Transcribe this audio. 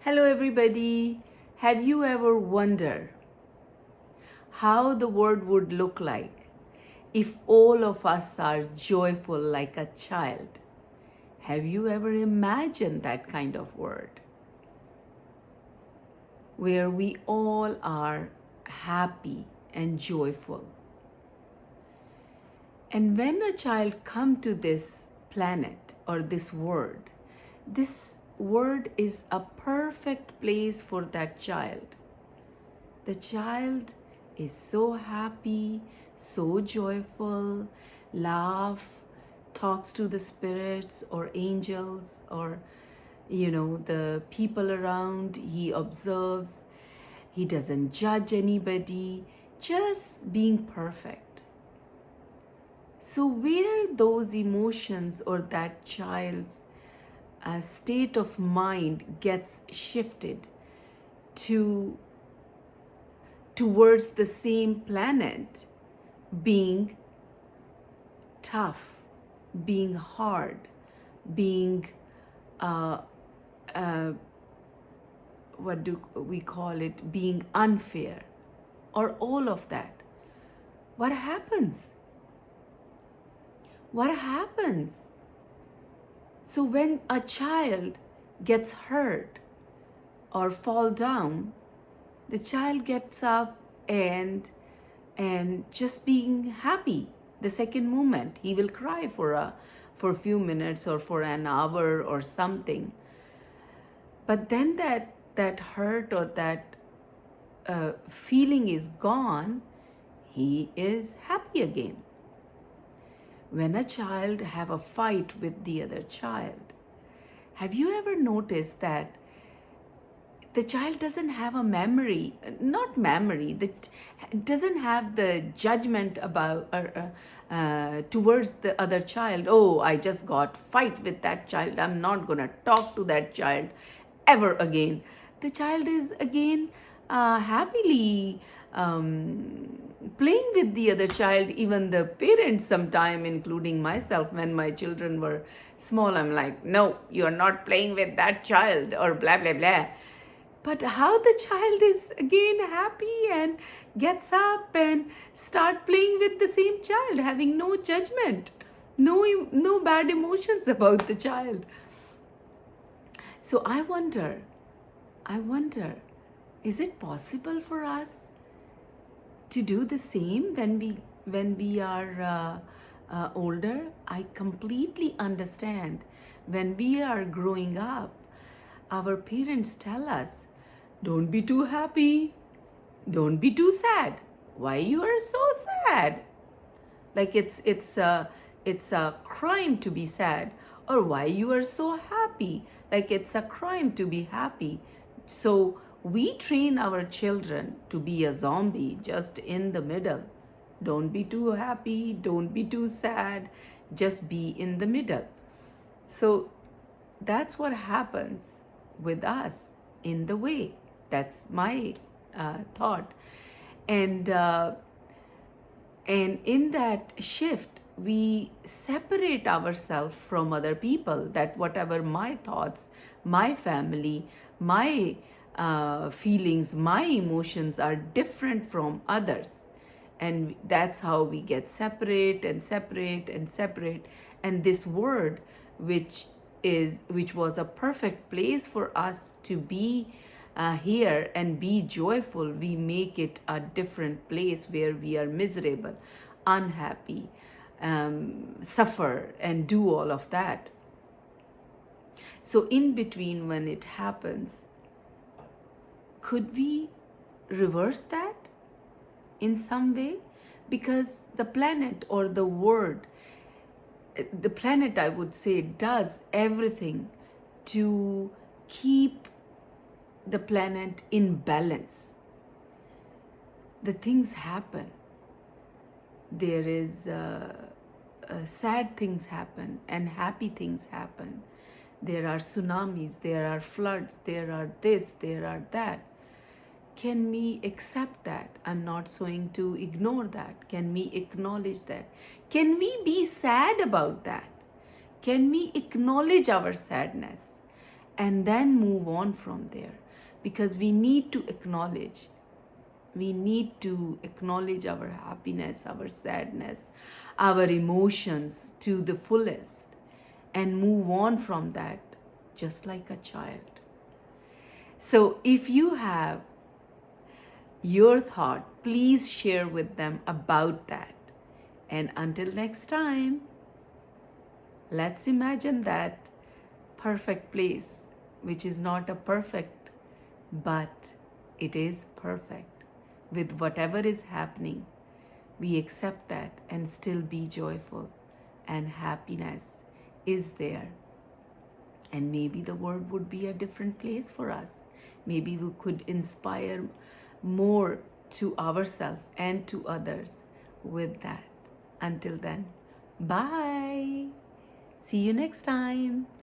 Hello, everybody. Have you ever wondered how the world would look like if all of us are joyful like a child? Have you ever imagined that kind of world where we all are happy and joyful? And when a child come to this planet or this world is a perfect place for that child. The child is so happy, so joyful, laugh, talks to the spirits or angels or the people around. He observes. He doesn't judge anybody, just being perfect. So where those emotions or that child's state of mind gets shifted to towards the same planet being tough, being hard, being what do we call it, being unfair, or all of that. What happens? What happens? So when a child gets hurt or fall down, the child gets up and just being happy. The second moment he will cry for a few minutes or for an hour or something. But then that hurt or that feeling is gone, he is happy again. When a child have a fight with the other child, have you ever noticed that the child doesn't have a memory, not memory, that doesn't have the judgment about towards the other child. Oh, I just got fight with that child. I'm not gonna talk to that child ever again. The child is again happily playing with the other child. Even the parents sometime, including myself, when my children were small, I'm like, no, you're not playing with that child or blah blah blah. But how the child is again happy and gets up and start playing with the same child, having no judgment, no bad emotions about the child. So I wonder, is it possible for us to do the same when we are older? I completely understand. When we are growing up, our parents tell us, don't be too happy, don't be too sad. Why you are so sad? Like it's a crime to be sad. Or why you are so happy? Like it's a crime to be happy. So we train our children to be a zombie just in the middle. Don't be too happy, don't be too sad, just be in the middle. So that's what happens with us in the way. That's my thought. And in that shift, we separate ourselves from other people. That whatever my thoughts, my family, my feelings, my emotions are different from others. And that's how we get separate and separate and separate. And this word, which was a perfect place for us to be here and be joyful, we make it a different place where we are miserable, unhappy, suffer, and do all of that. So in between, when it happens, could we reverse that in some way? Because the planet or the world, the planet, I would say, does everything to keep the planet in balance. The things happen. There is sad things happen and happy things happen. There are tsunamis, there are floods, there are this, there are that. Can we accept that? I'm not going to ignore that. Can we acknowledge that? Can we be sad about that? Can we acknowledge our sadness and then move on from there, because we need to acknowledge our happiness, our sadness, our emotions to the fullest, and move on from that just like a child. So if you have your thought, please share with them about that. And until next time, let's imagine that perfect place, which is not a perfect, but it is perfect. With whatever is happening, we accept that and still be joyful, and happiness is there. And maybe the world would be a different place for us. Maybe we could inspire more to ourselves and to others with that. Until then, bye. See you next time.